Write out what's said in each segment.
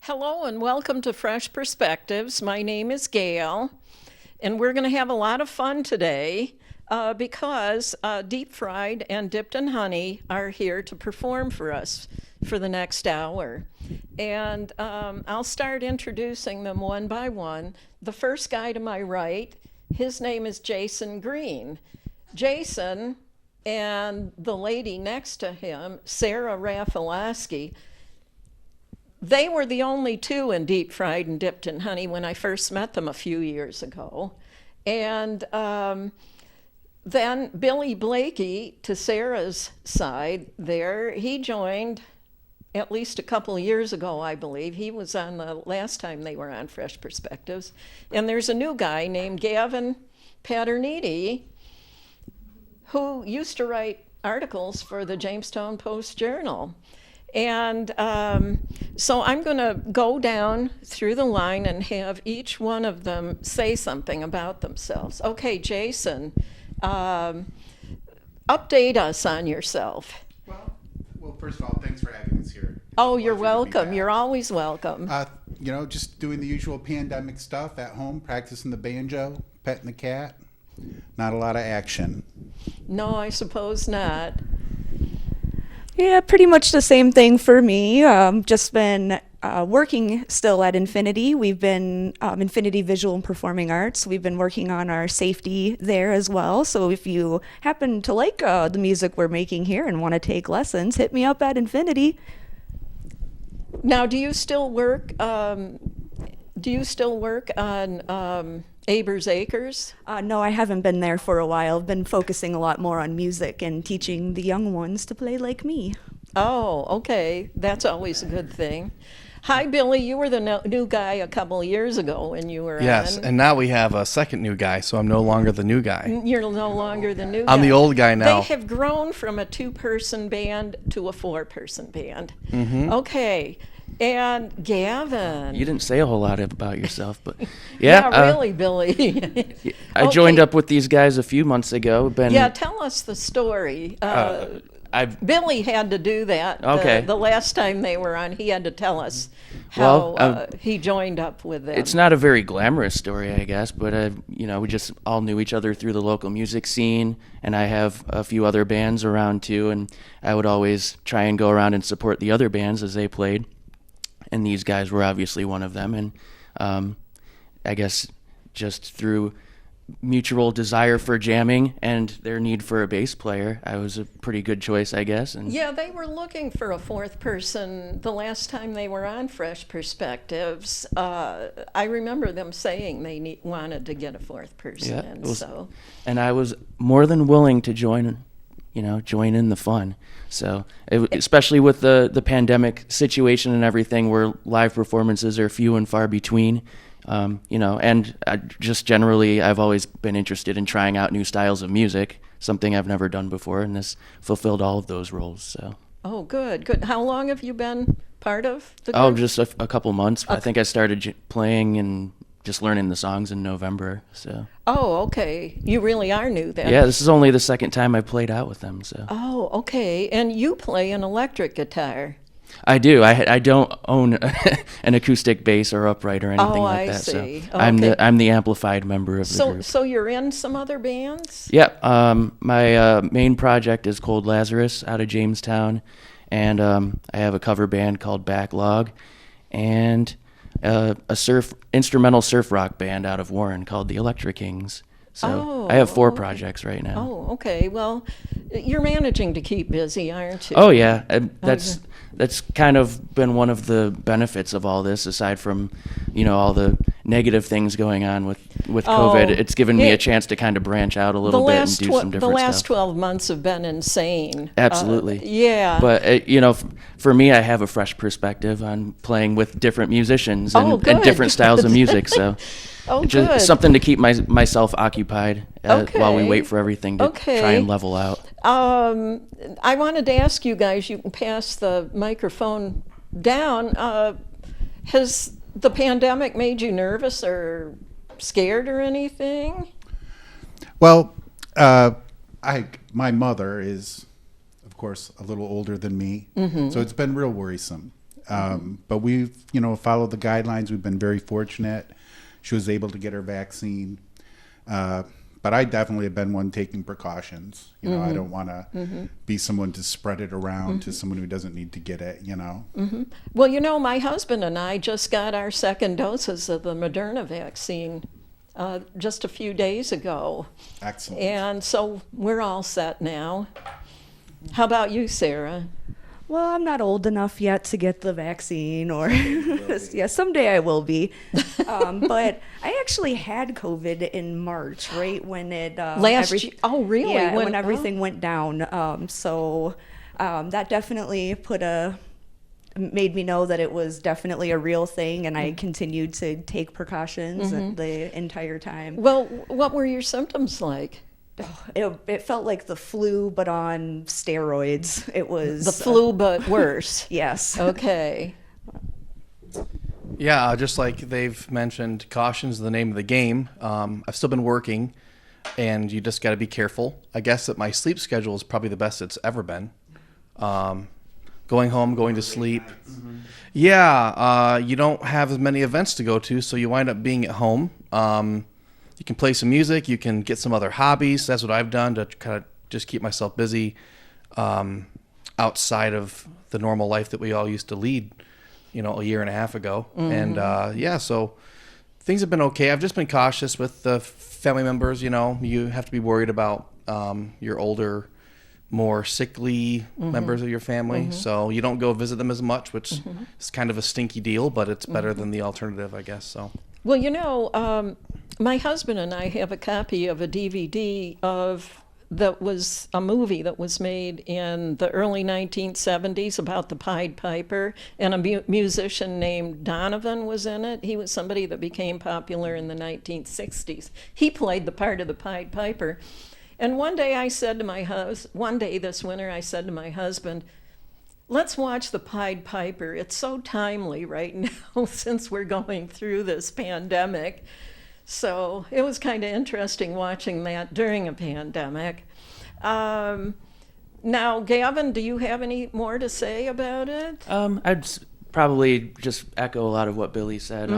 Hello and welcome to Fresh Perspectives. My name is Gail, and we're going to have a lot of fun today because Deep Fried and Dipped in Honey are here to perform for us for the next hour. And I'll start introducing them one by one. The first guy to my right, his name is Jason Green. Jason and the lady next to him, Sara Rafaloski, they were the only two in Deep Fried and Dipped in Honey when I first met them a few years ago. And then Billy Blakey, to Sarah's side there, he joined at least a couple of years ago, I believe. He was on the last time they were on Fresh Perspectives. And there's a new guy named Gavin Paterniti who used to write articles for the Jamestown Post-Journal. And so I'm going to go down through the line and have each one of them say something about themselves. Okay, Jason, update us on yourself. Well, first of all, thanks for having us here. Oh, you're welcome. You're always welcome. Just doing the usual pandemic stuff at home, practicing the banjo, petting the cat. Not a lot of action. No, I suppose not. Yeah, pretty much the same thing for me. Just been working still at Infinity. We've been Infinity Visual and Performing Arts. We've been working on our safety there as well. So if you happen to like the music we're making here and want to take lessons, hit me up at Infinity. Now, do you still work on Aber's Acres? No, I haven't been there for a while. I've been focusing a lot more on music and teaching the young ones to play like me. Oh, okay. That's always a good thing. Hi, Billy. You were the new guy a couple of years ago when you were Yes, on. and now we have a second new guy, so I'm no longer the new guy. You're no longer the new guy. I'm the old guy now. They have grown from a two-person band to a four-person band. Mm-hmm. Okay. And Gavin. You didn't say a whole lot about yourself, but Really, Billy. I joined up with these guys a few months ago. Tell us the story. Billy had to do that. Okay. The last time they were on, he had to tell us how he joined up with them. It's not a very glamorous story, I guess, but we just all knew each other through the local music scene, and I have a few other bands around too, and I would always try and go around and support the other bands as they played. And these guys were obviously one of them. And I guess just through mutual desire for jamming and their need for a bass player, I was a pretty good choice, I guess. And yeah, they were looking for a fourth person the last time they were on Fresh Perspectives. I remember them saying they wanted to get a fourth person. Yeah, and I was more than willing to join in the fun. So, especially with the pandemic situation and everything, where live performances are few and far between, and just generally, I've always been interested in trying out new styles of music, something I've never done before, and this fulfilled all of those roles. So. Oh, good. How long have you been part of the group? Oh, just a couple months. I think I started playing and just learning the songs in November. So. Oh, okay. You really are new then. Yeah, this is only the second time I played out with them. So. Oh, okay. And you play an electric guitar. I do. I don't own an acoustic bass or upright or anything like that. See. So I'm the amplified member of the group. So you're in some other bands? Yeah. My main project is Cold Lazarus out of Jamestown, and I have a cover band called Backlog, and a instrumental surf rock band out of Warren called the Electric Kings. So I have four projects right now. Oh, okay. Well, you're managing to keep busy, aren't you? Oh yeah, that's kind of been one of the benefits of all this. Aside from, all the negative things going on with COVID, it's given me a chance to kind of branch out a little bit and do some different stuff. The last 12 months have been insane. Absolutely. Yeah. But for me, I have a fresh perspective on playing with different musicians and different styles of music. So. Good. Something to keep myself occupied while we wait for everything to try and level out. I wanted to ask you guys, you can pass the microphone down. Has the pandemic made you nervous or scared or anything? Well, my mother is, of course, a little older than me, so it's been real worrisome. But we've, followed the guidelines. We've been very fortunate. She was able to get her vaccine. But I definitely have been one taking precautions. I don't want to be someone to spread it around to someone who doesn't need to get it, Well, my husband and I just got our second doses of the Moderna vaccine just a few days ago. Excellent. And so we're all set now. How about you, Sarah? Well, I'm not old enough yet to get the vaccine, or yeah, someday I will be. But I actually had COVID in March, right when it Last year? Oh, really? Yeah, when everything went down. So that definitely made me know that it was definitely a real thing, and I continued to take precautions the entire time. Well, what were your symptoms like? It felt like the flu, but on steroids. It was The flu, but worse. Yes. Okay. Yeah, just like they've mentioned, caution's the name of the game. I've still been working, and you just got to be careful. I guess that my sleep schedule is probably the best it's ever been. Going home, going to sleep. Yeah, you don't have as many events to go to, so you wind up being at home. You can play some music. You can get some other hobbies. That's what I've done to kind of just keep myself busy outside of the normal life that we all used to lead, a year and a half ago. And so things have been okay. I've just been cautious with the family members. You have to be worried about your older, more sickly members of your family. So you don't go visit them as much, which is kind of a stinky deal, but it's better than the alternative, I guess. So. Well, my husband and I have a copy of a DVD that was a movie that was made in the early 1970s about the Pied Piper, and a musician named Donovan was in it. He was somebody that became popular in the 1960s. He played the part of the Pied Piper. And one day this winter, I said to my husband, let's watch the Pied Piper. It's so timely right now since we're going through this pandemic. So it was kind of interesting watching that during a pandemic. Now, Gavin, do you have any more to say about it? I'd probably just echo a lot of what Billy said.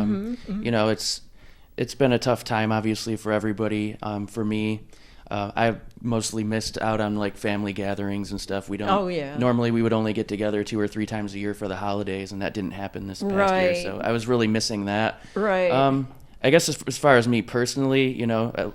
It's been a tough time, obviously, for everybody. For me, I mostly missed out on like family gatherings and stuff. We don't. Oh, yeah. Normally, we would only get together 2 or 3 times a year for the holidays, and that didn't happen this past year. So I was really missing that. Right. I guess as far as me personally,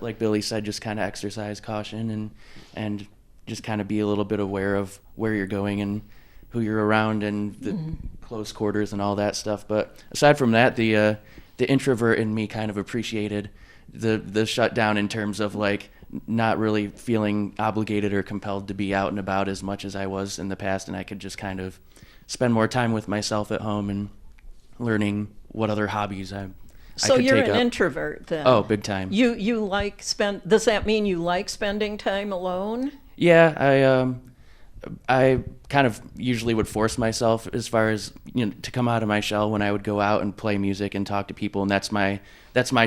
like Billy said, just kind of exercise caution and just kind of be a little bit aware of where you're going and who you're around and the close quarters and all that stuff. But aside from that, the introvert in me kind of appreciated the shutdown in terms of like not really feeling obligated or compelled to be out and about as much as I was in the past, and I could just kind of spend more time with myself at home and learning what other hobbies I So could you're take an up. introvert then? Oh, big time. Does that mean you like spending time alone? Yeah, I kind of usually would force myself as far as to come out of my shell when I would go out and play music and talk to people, and that's my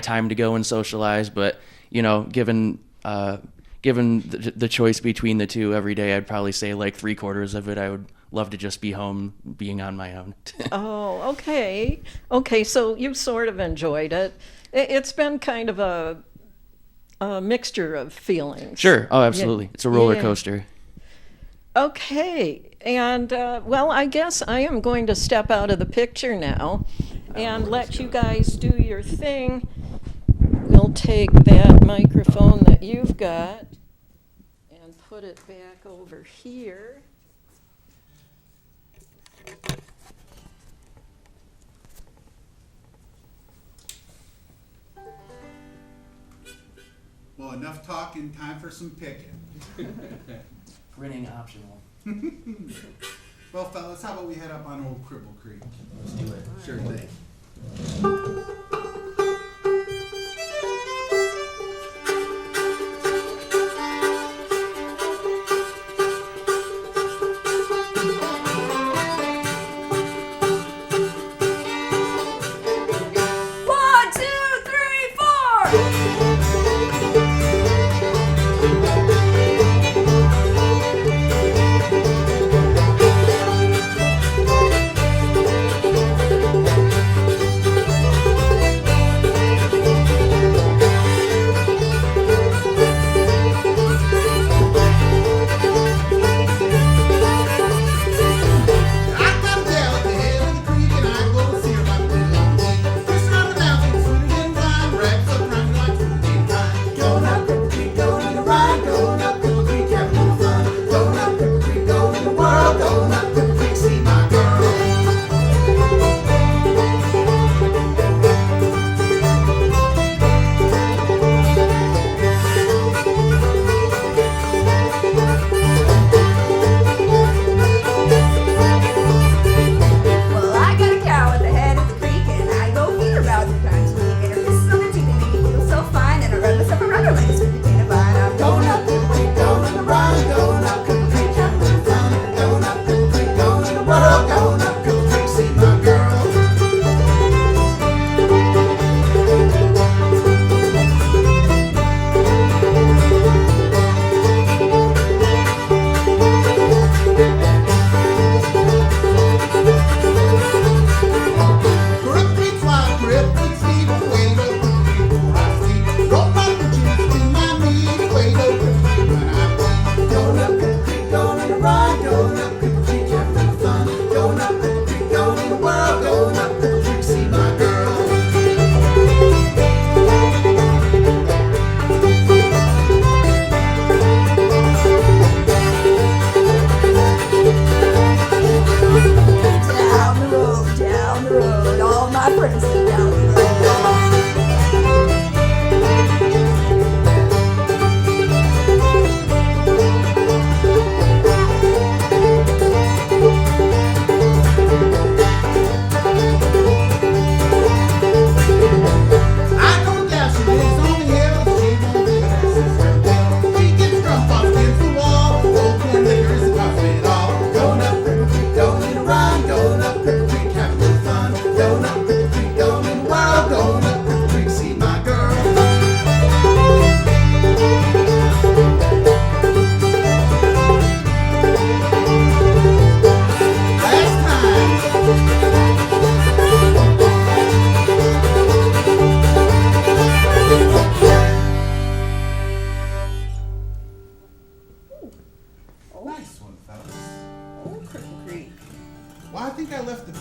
time to go and socialize. But given the choice between the two every day, I'd probably say like 3/4 of it I would love to just be home being on my own. Oh, okay. Okay, so you sort of enjoyed it. It's been kind of a mixture of feelings. Sure. Oh, absolutely. It's a roller Yeah. coaster. Okay, and well, I guess I am going to step out of the picture now and let you guys do your thing. We'll take that microphone that you've got and put it back over here. Well, enough talking, time for some picking. Grinning optional. Well, fellas, how about we head up on Old Cripple Creek? Let's do it. Sure thing.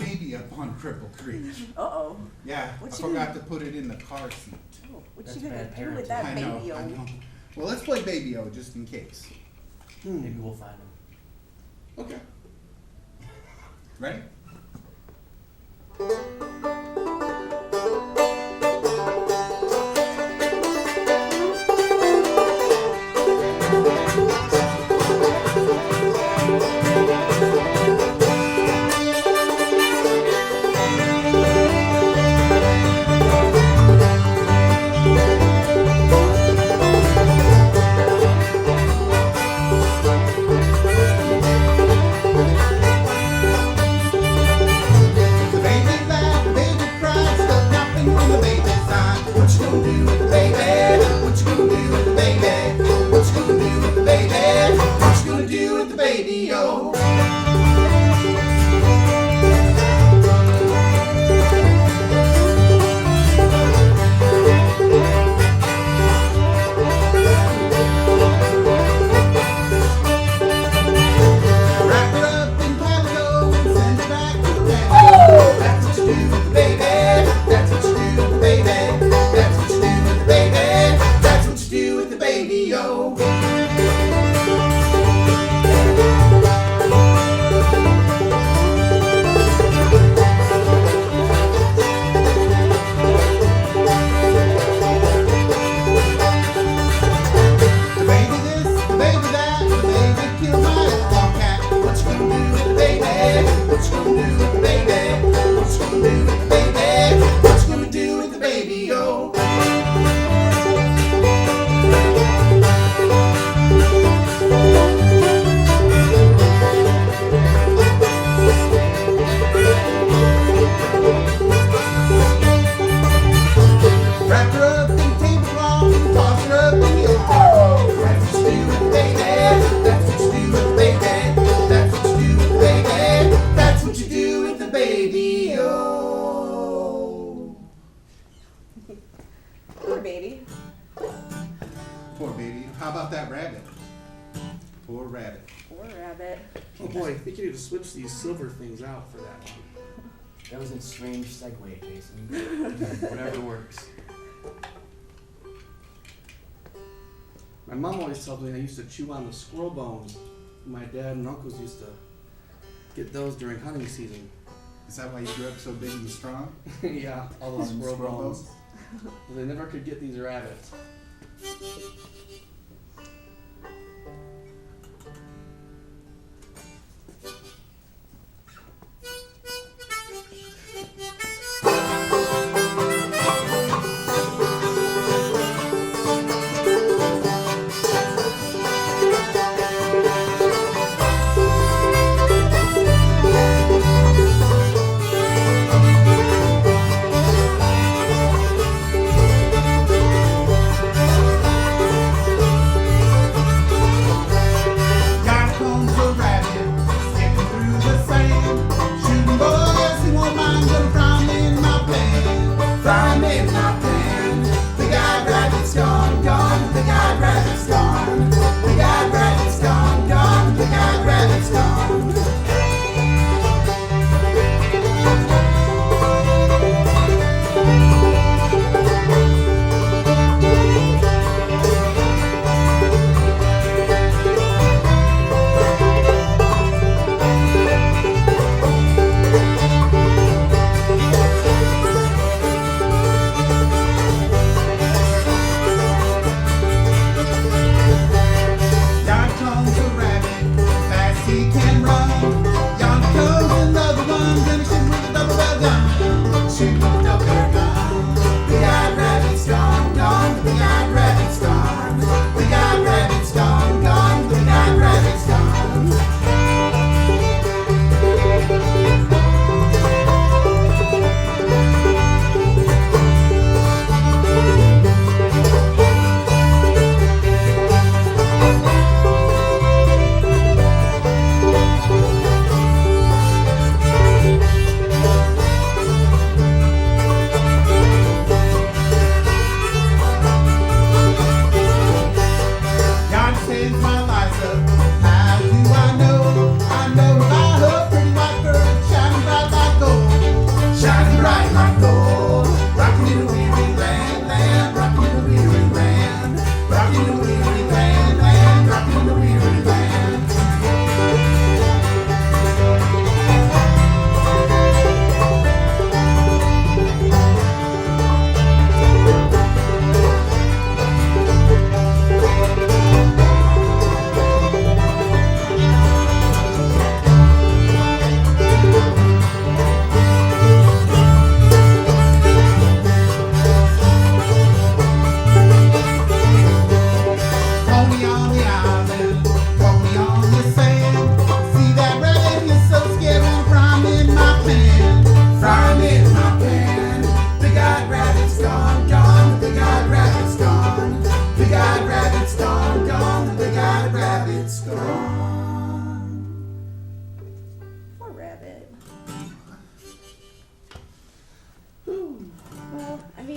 baby up on Cripple Creek. Uh-oh. Yeah, What I you forgot to put it in the car seat. Oh, what That's you gonna bad do with parenting. that I know, baby? I know. Well, let's play Baby-O just in case. Maybe we'll find him. Okay. Ready? The baby laughed, the baby cried, stuck nothing on the baby side. What you gonna do with the baby? What you gonna do with the baby? What you gonna do with the baby? What you gonna do with the baby-o? Wrap it up in calico and send it back to Mexico. That's what you do with the baby. That's what you do with the baby. That's what you do with the baby. That's what you do with the baby-o. The baby this, the baby that, the baby killed my dog cat. What you gonna do with the baby? What you gonna do with the baby? What you gonna do with the baby? What you gonna do with the baby-o? Wrap her up in tablecloth and toss her up in the old car. That's what you do with the baby. That's what you do with the baby. That's what you do with the baby. That's what you do with the baby-o. Poor baby. Poor baby. How about that rabbit? Poor rabbit. Poor rabbit. Oh boy, I think you need to switch these silver things out for that one. That was a strange segue, Jason. Whatever works. My mom always tells me I used to chew on the squirrel bones. My dad and uncles used to get those during hunting season. Is that why you grew up so big and strong? Yeah, all those On squirrel squirrel bones. bones? Well, they never could get these rabbits.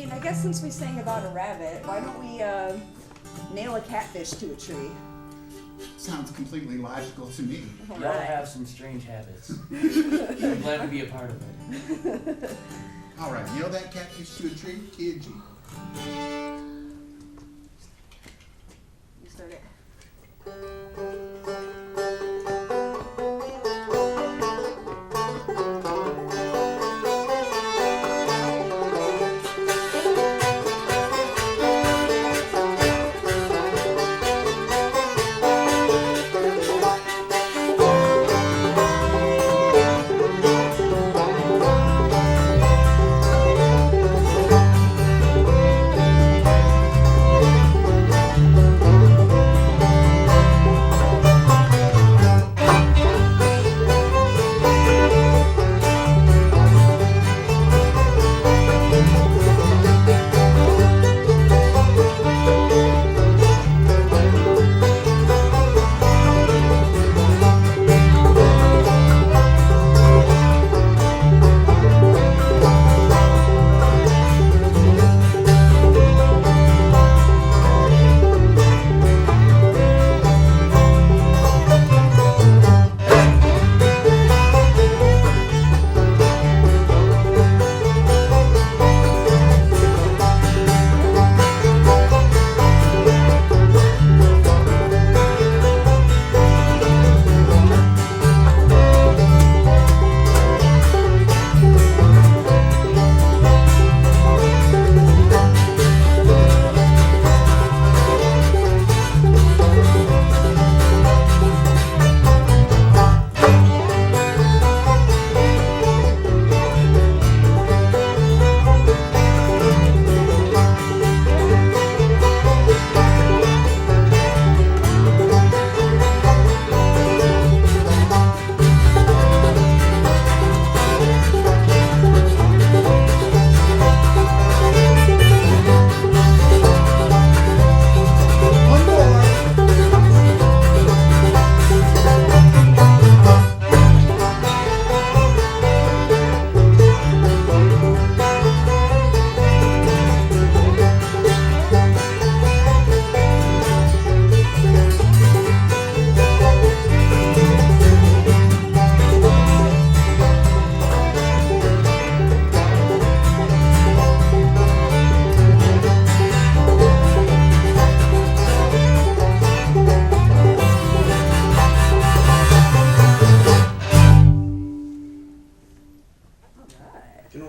mean, I guess since we sang about a rabbit, why don't we nail a catfish to a tree? Sounds completely logical to me. Y'all have some strange habits. I'm glad to be a part of it. All right, nail that catfish to a tree, kid. You start it.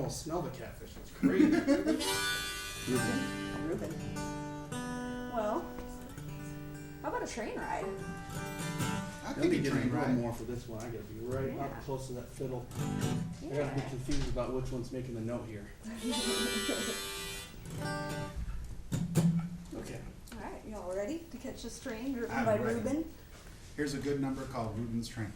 Smell the catfish. It's crazy. Reuben. Well, how about a train ride? I Let think me a get train a little ride. more for this one. I gotta be right Yeah. up close to that fiddle. I Yeah. gotta be confused about which one's making the note here. Okay. All right, y'all ready to catch this train driven I'm by ready. Reuben? Here's a good number called Reuben's Train.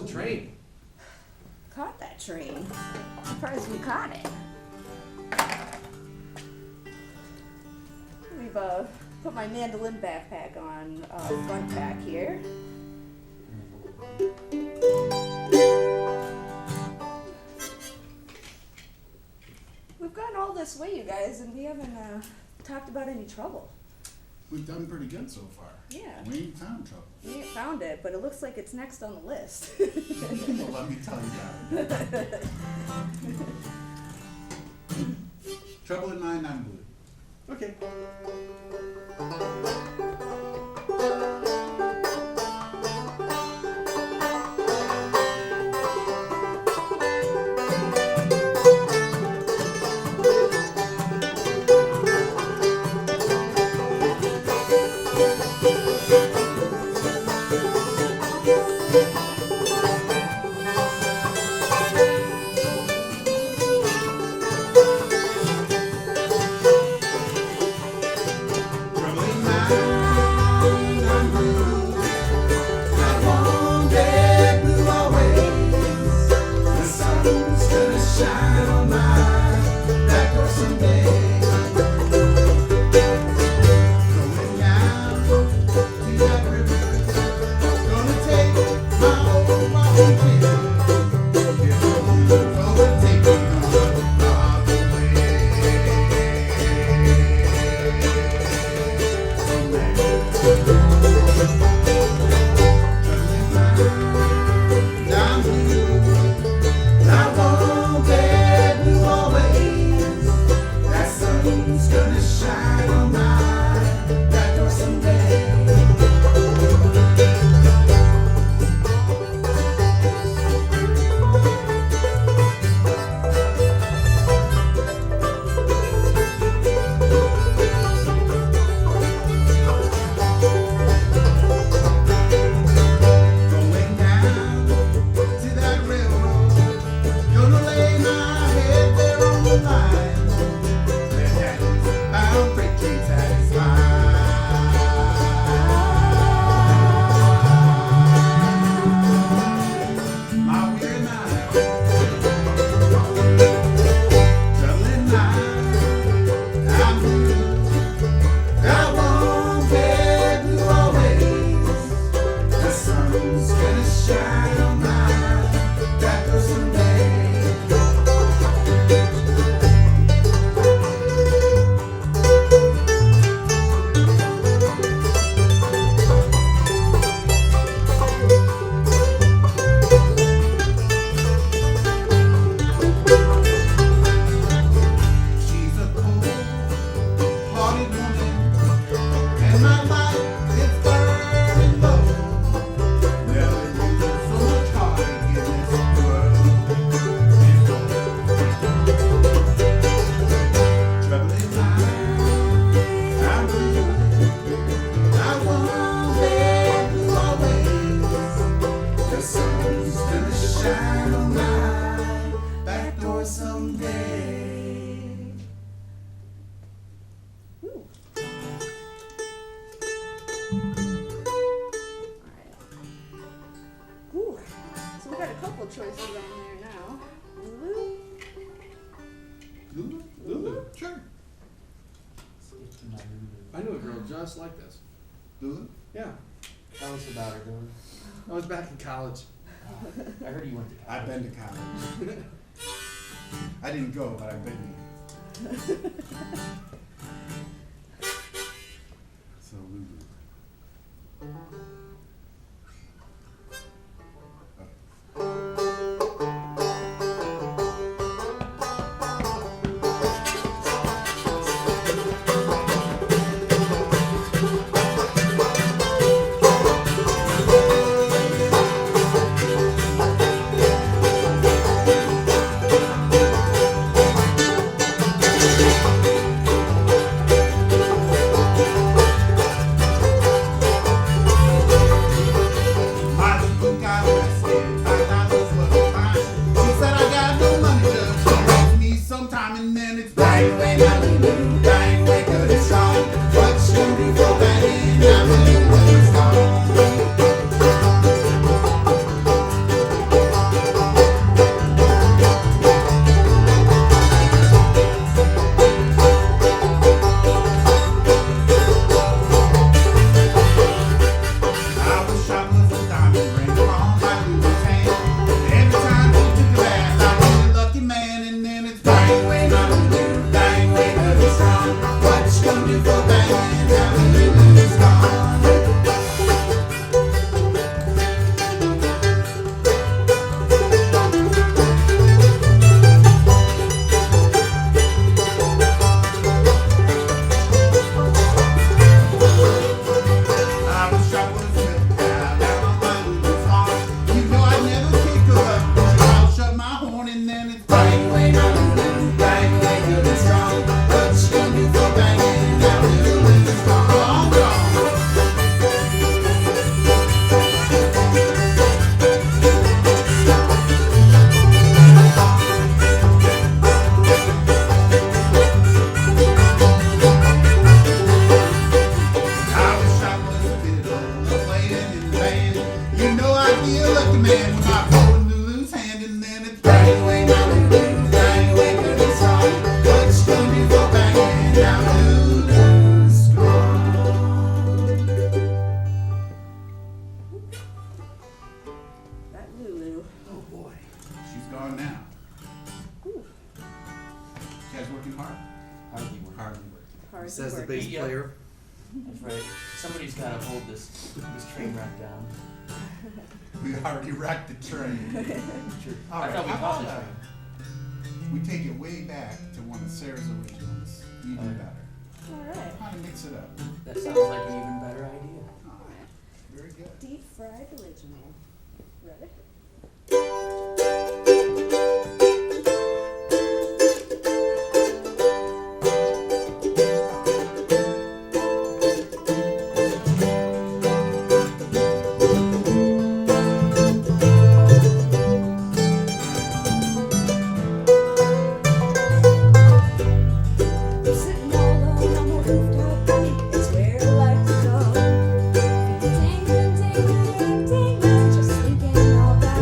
the train? Caught that train. Surprised we caught it. We've put my mandolin backpack on front pack here. We've gone all this way, you guys, and we haven't talked about any trouble. We've done pretty good so far. Yeah. We ain't found trouble. We ain't found it, but it looks like it's next on the list. Well, let me tell you about it. Trouble in mind, I'm blue. Okay. choices on there now. Lulu? Lulu? Lulu? Sure. I knew a girl just like this. Lulu? Yeah. Tell us about her, Dylan. I was back in college. I heard you went to college. I've been to college. I didn't go, but I've been there. So Lulu. shop was a diamond ring on my Lulu's hand. Every time she took a bath, I was a lucky man. And then it's bang, way, my Lulu, bang, way, good and strong. What you gonna do for banging? Now the Lulu's gone. I was shot with a slip down on my Lulu's arm. You know I never kick her up, but I'll shut my horn and then it's bang, way, my Lulu, bang, way, good and strong. What you gonna do for banging? Now the Lulu's gone, gone. I was shot with a fiddle, playing in the band. You know I'd be a lucky man when I hold Lulu's hand, and then it's bang, way, my Lulu, bang, way, good and strong. What you gonna do for banging? Now Lulu's gone. That Lulu. Oh boy, she's gone now. You guys working hard? Hardly work. Hardly working. Hard Says the work. bass Yeah. player. That's right. Somebody's got to hold this train wreck down. We already wrecked the train. Sure. All I right, thought we how caught the about, train. we take it way back to one of Sarah's originals, even Okay. better. All right. Kind of mix it up. That sounds like an even better idea. All right, very good. Deep fried original. Ready? Sitting all alone on the rooftop, honey, it's where I like to go. Tingling, tingling, tingling, just thinking all about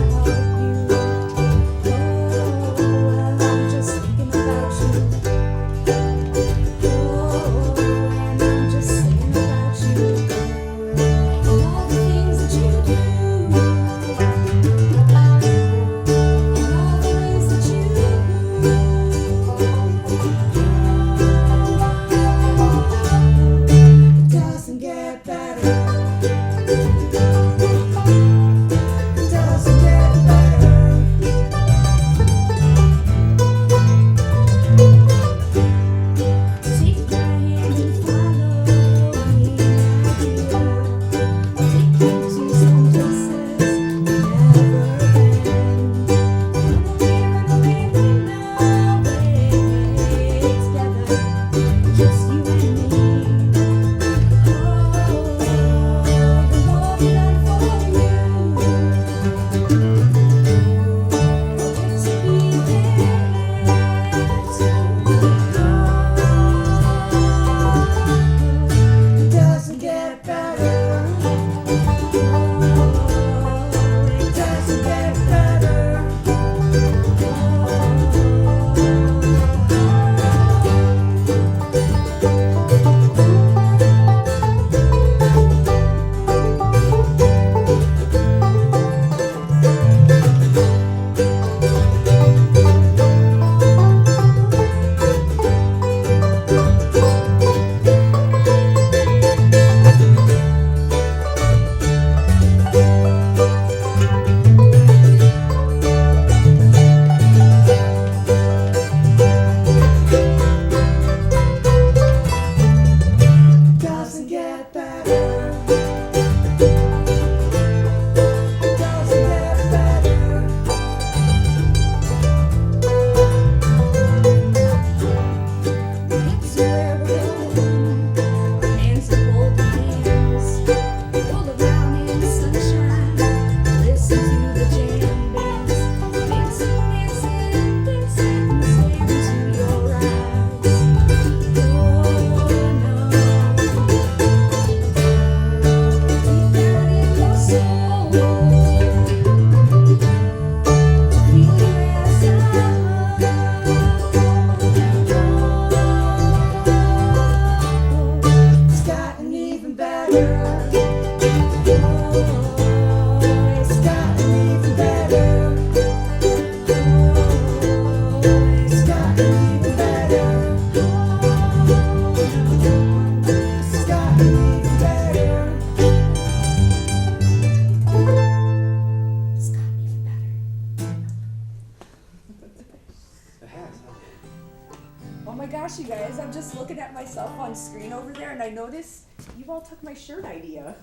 gosh, you guys, I'm just looking at myself on screen over there, and I noticed you all took my shirt idea.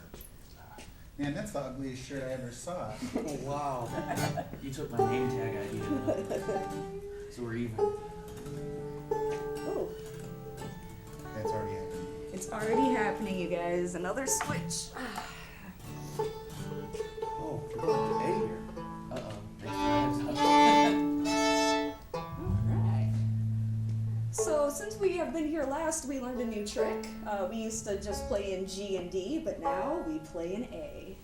Man, that's the ugliest shirt I ever saw. Oh, wow. You took my name tag idea. So we're even. Oh, That's already happening. it's already happening, you guys. Another switch. Oh, we're going to A here. Uh-oh. Alright. So since we have been here last, we learned a new trick. We used to just play in G and D, but now we play in A.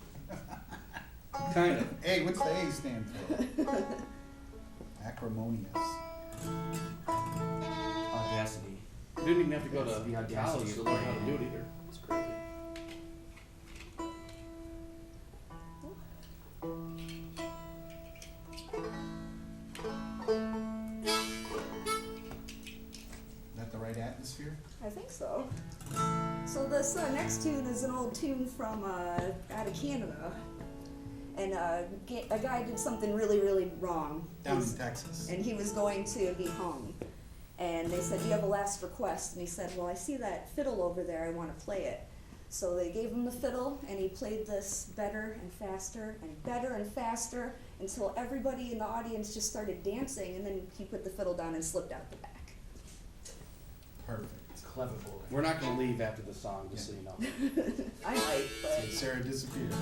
Kind of. Hey, what's the A stand for? Acrimonious. Audacity. You didn't even have to go That's the to audacity college of to learn how to playing. do it either. It's crazy. Is that the right atmosphere? I think so. So this next tune is an old tune from out of Canada. And a guy did something really, really wrong. Down in Texas. And he was going to be hung. And they said, "Do you have a last request?" And he said, "Well, I see that fiddle over there. I want to play it." So they gave him the fiddle, and he played this better and faster until everybody in the audience just started dancing, and then he put the fiddle down and slipped out the back. Perfect. Clever boy. We're not going to leave after the song, just so you know. I might, but... Sarah disappeared.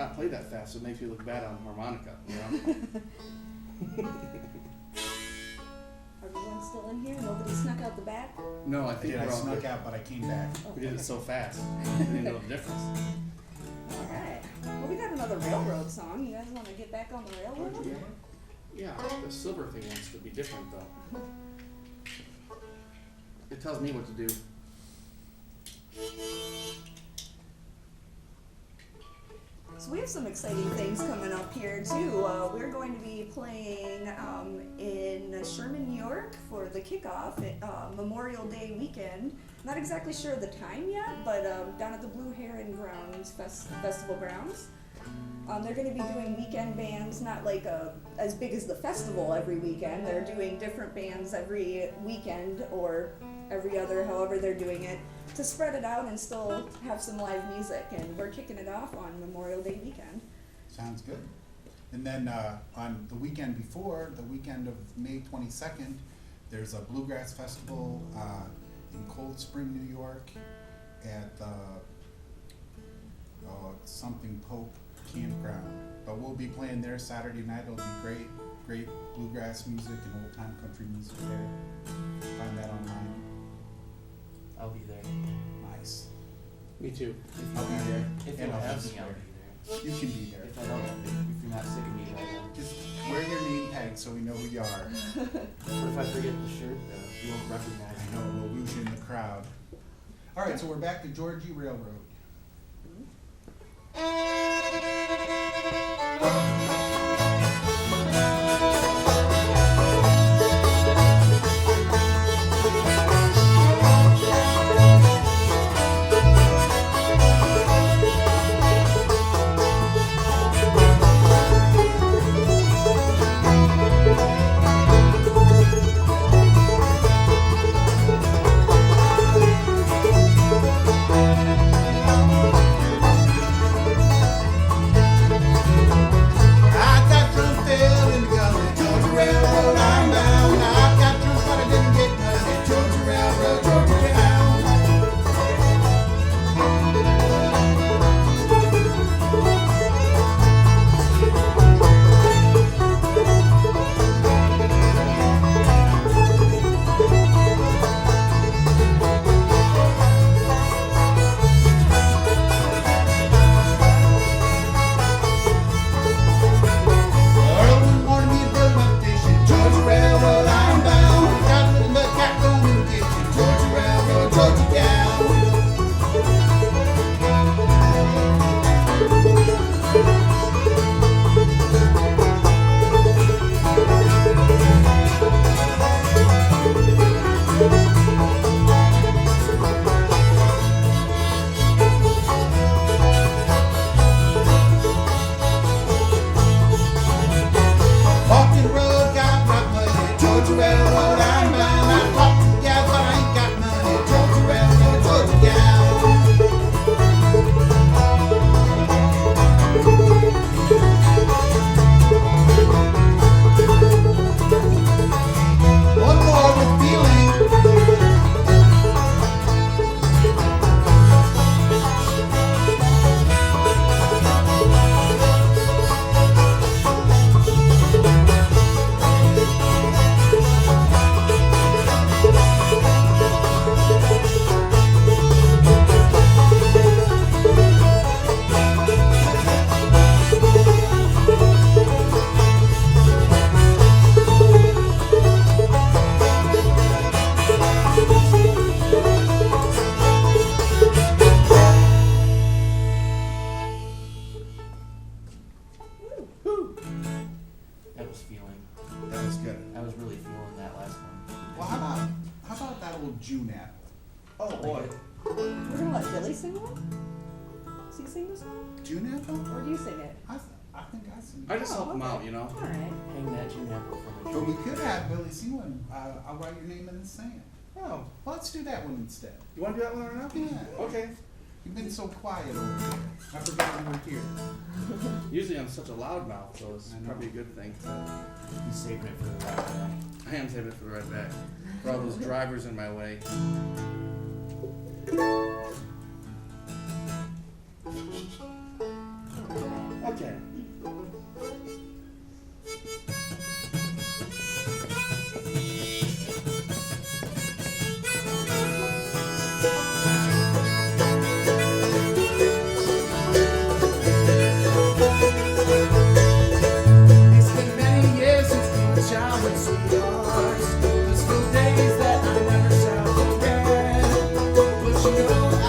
not play that fast, so it makes me look bad on harmonica, you know? Everyone still in here? Nobody snuck out the back? No, I think I we're all snuck good. out, but I came back. We did it so fast. I didn't know the difference. Alright. Well, we got another railroad song. You guys want to get back on the railroad? Yeah, the silver thing wants to be different though. It tells me what to do. some exciting things coming up here too. We're going to be playing in Sherman, New York for the kickoff Memorial Day weekend. Not exactly sure of the time yet, but down at the Blue Heron Grounds Festival Grounds. They're going to be doing weekend bands, not like as big as the festival every weekend. They're doing different bands every weekend or every other, however they're doing it, to spread it out and still have some live music. And we're kicking it off on Memorial Day weekend. Sounds good. And then on the weekend before, the weekend of May 22nd, there's a Bluegrass Festival in Cold Spring, New York at the something Pope Campground. But we'll be playing there Saturday night. It'll be great bluegrass music and old time country music there. Find that online. I'll be there. Nice. Me too. I'll be there. If And you'll I'll have be me, there. I'll be there. You can be there. If I don't, if you're not sick of me by then. Just wear your name tag so we know who you are. What if I forget the shirt though? You won't recognize I me. know, we'll lose you in the crowd. All right, so we're back to Georgie Railroad. June apple. Oh boy. We're gonna let Billy sing one? Does he sing this one? June apple? Or do you sing it? I think I sing. I just Oh, help him okay. out, you know. Alright. Hang that June apple from a But we tree. could have Billy sing one. I'll write your name in the sand. Oh, Well, let's do that one instead. you want to do that one right now? Yeah. Okay. You've been so quiet over there. I forgot you were here. Usually I'm such a loud mouth, so it's I know. probably a good thing. He's saving it for the right guy. I am saving it for the right back. For all those drivers in my way. Okay. It's been many years since we were childhood sweethearts. Those school days that I never shall forget. But you know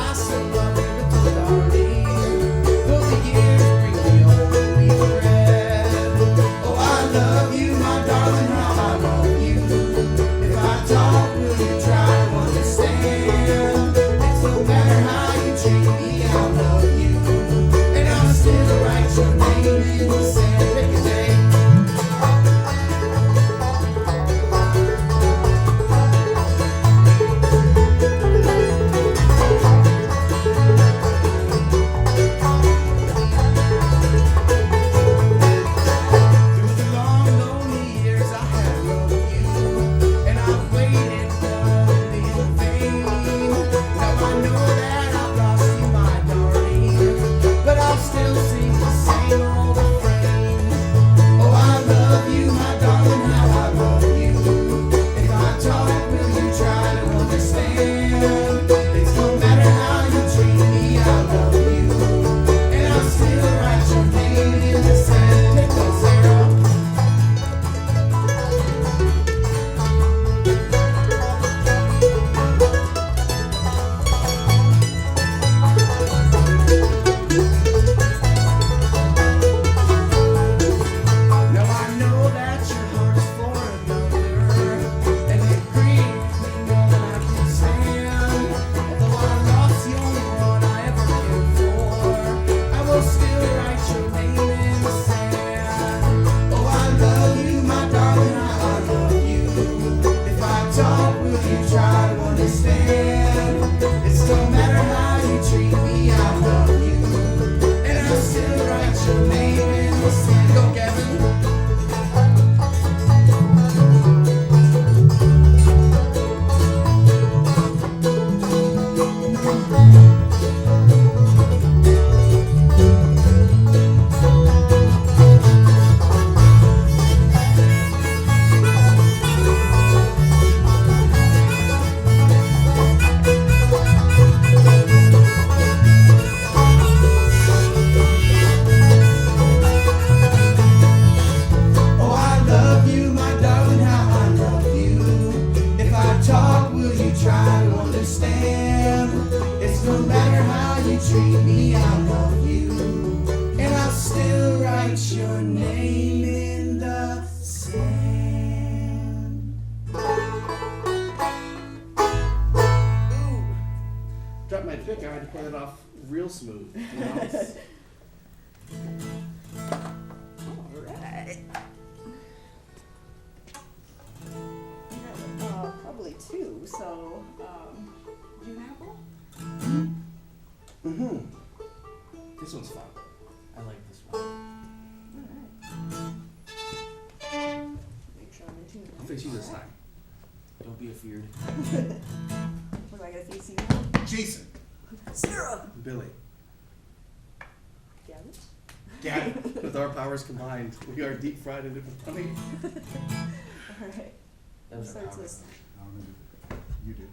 talk, will you try to understand? It's no matter how you treat me, I love you. And I'll still write your name in the sand. Go, Gavin. Oh, I love you, my darling, how I love you. If I talk, will you try to understand? It's no matter how you treat me, I love you. And I'll still write your name in the sand. Ooh. Dropped my pick, I had to play it off real smooth. You know? Alright. Probably two, so, do you have one? Mm-hmm. This one's fun. I like this one. Alright. Make sure I'm in tune. I'll face you this time. Don't be afeared. What do I gotta face you now? Jason. Sarah! Billy. Gavin? Gavin. With our powers combined, we are deep fried and different honey. Alright. That was So our it's power. this. I don't know. You do.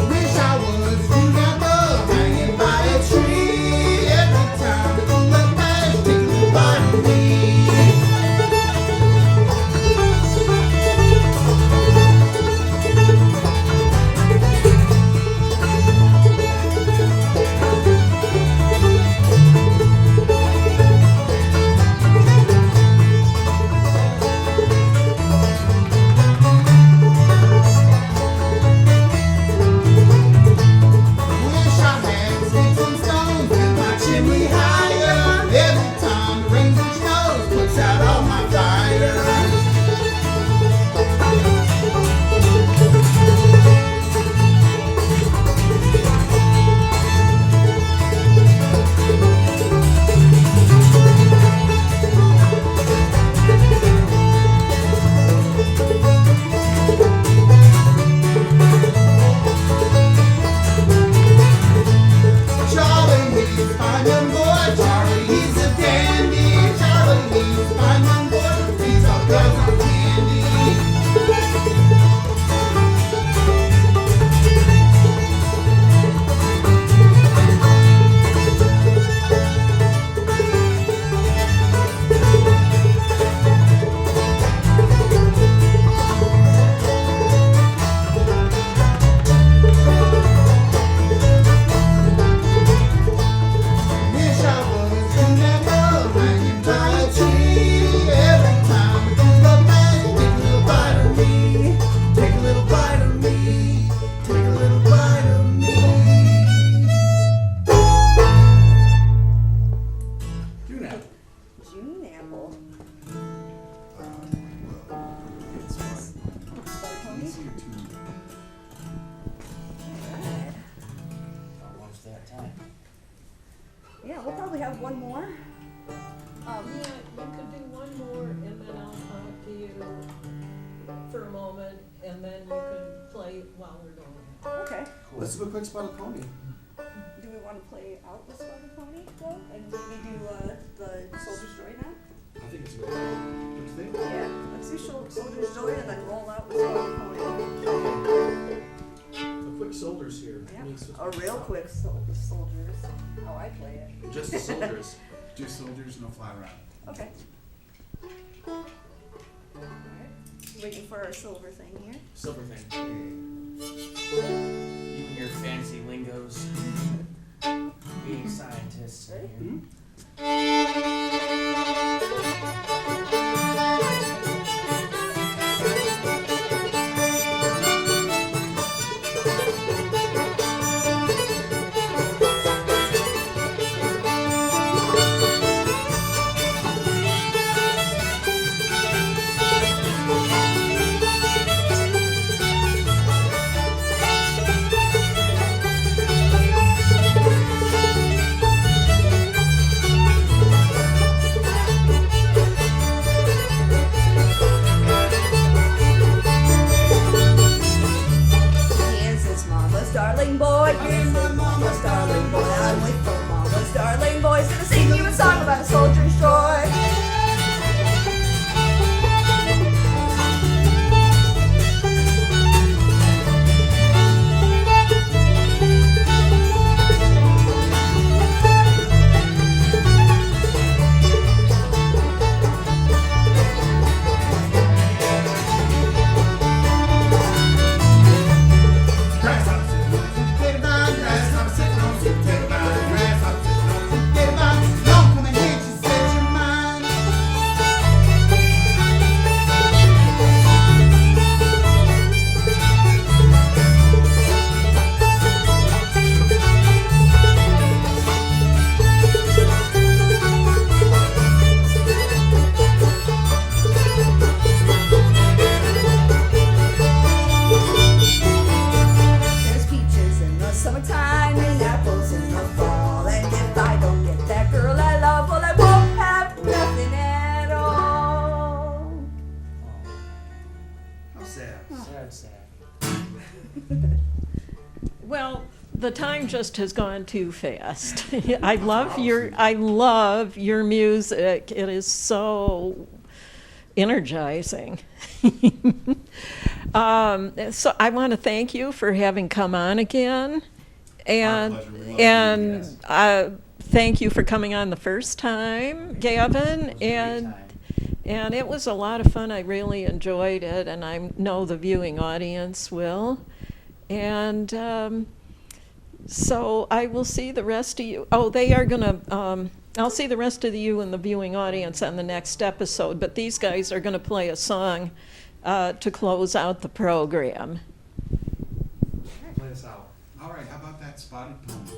Wish I was you never hanging by a tree. Every time you look back, thinking about me. Wish I had sticks and stones, build my chimney higher. Every time the rains and snows puts out all my fire. Charlie, he's fine young boy. Charlie, he's a dandy. Charlie, he's fine young boy. He's all girls on candy. Wish I was you never hanging by a tree. Every time you look back, take a little bite of me. Take a little bite of me. Take a little bite of me. June apple. June apple. Alright. Almost that time. Yeah, we'll probably have one more. Yeah, you could do one more and then I'll talk to you for a moment and then you can play while we're doing it. Okay. Let's do a quick spot of pony. want to play out the Spotted Pony though, and maybe do the Soldier's Joy now? I think it's a good idea. What do you think? Yeah, let's do Soldier's Joy and then roll out with Spotted Pony. A quick soldiers here. Yeah, Let me switch a this real up. quick Soldiers. How I play it. Just the soldiers. Just soldiers, no fly around. Okay. Alright, waiting for our silver thing here. Silver thing. You and your fancy lingos. Being scientists. Ready? Hmm? He is his mama's darling boy. He is his mama's darling boy. I'm with the mama's darling boy. He's gonna sing you a song about a soldier's joy. Grasshopper sitting on a potato vine, grasshopper sitting on a potato vine, grasshopper sitting on a potato vine. Don't come ahead, she said your mind. There's peaches in the summertime and apples in the fall. And if I don't get that girl I love, well, I won't have nothing at all. How sad. Sad, sad. Well, the time just has gone too fast. I love your music. It is so energizing. So I want to thank you for having come on again, and pleasure. We love you, yes. Thank you for coming on the first time, Gavin, It was a great and time. and it was a lot of fun. I really enjoyed it, and I know the viewing audience will. And so I will see the rest of you. Oh, they are gonna. I'll see the rest of you in the viewing audience on the next episode. But these guys are gonna play a song to close out the program. Play us out. All right, how about that Spotted Pony?